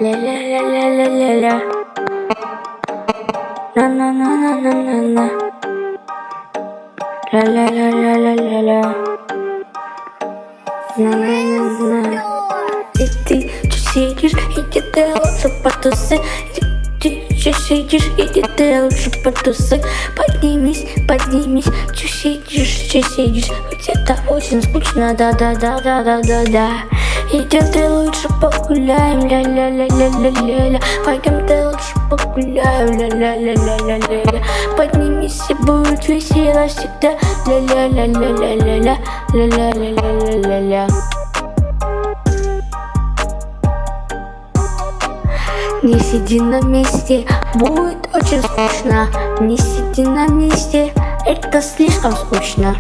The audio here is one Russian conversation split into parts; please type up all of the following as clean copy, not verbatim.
Ля-ля-ля-ля-ля-ля-ля. На-на-на-на-на-на-на. Ля-ля-ля-ля-ля-ля-ля. На-на-на-на. И ты чё сидишь, иди ты лучше потусы. Ты чё сидишь, иди ты лучше потусы. Поднимись, поднимись, чё сидишь. Где-то очень скучно, да-да-да-да-да-да-да. Идем ты лучше погуляем, ля-ля-ля-ля-ля-ля-ля. Пойдем ты лучше погуляем, ля-ля-ля-ля-ля-ля-ля. Поднимись и будет весело всегда, ля-ля-ля-ля-ля-ля-ля, ля-ля-ля-ля-ля-ля-ля. Не сиди на месте, будет очень скучно. Не сиди на месте, это слишком скучно.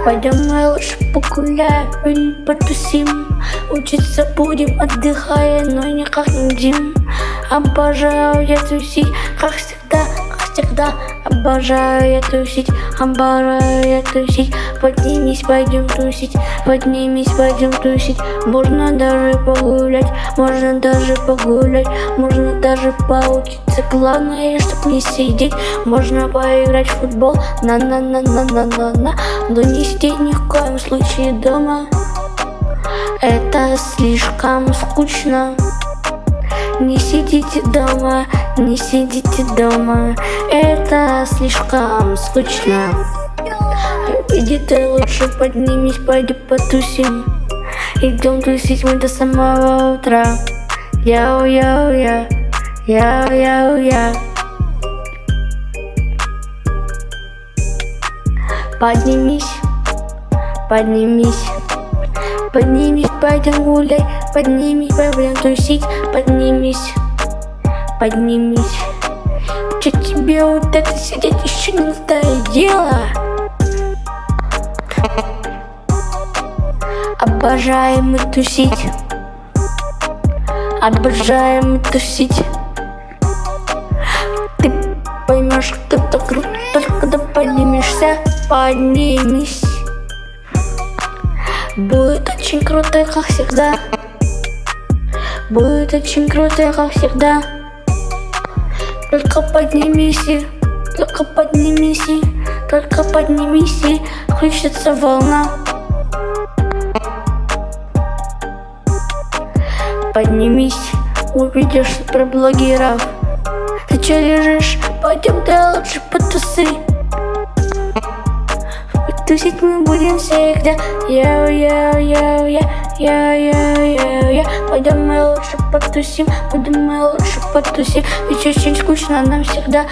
Пойдем мы лучше погуляем или потусим. Учиться будем, отдыхая, но никак не будем. Обожаю я тусить, как всегда. Обожаю я тусить. Поднимись, пойдем тусить. Можно даже погулять, можно даже поучиться. Главное, чтоб не сидеть. Можно поиграть в футбол, на-на-на-на-на-на-на. Но не сидеть ни в коем случае дома. Это слишком скучно. Не сидите дома, это слишком скучно. Иди ты лучше поднимись, пойди потусим. Идем тусить мы до самого утра. Яу-яу-я, яу-яу-я. Поднимись, пойдем гулять. Поднимись, пойдем тусить. Поднимись. Че тебе вот это сидеть еще не надоело? Обожаем мы тусить. Ты поймешь, что это круто, только когда поднимешься. Поднимись. Будет очень круто, как всегда. Только поднимись, и включится волна. Поднимись, увидишь про блогеров. Ты чё лежишь? Пойдем ты лучше потусы. Тусить мы будем всегда. Яу-яу-яу-я. Пойдем мы лучше потусим. Ведь очень скучно нам всегда.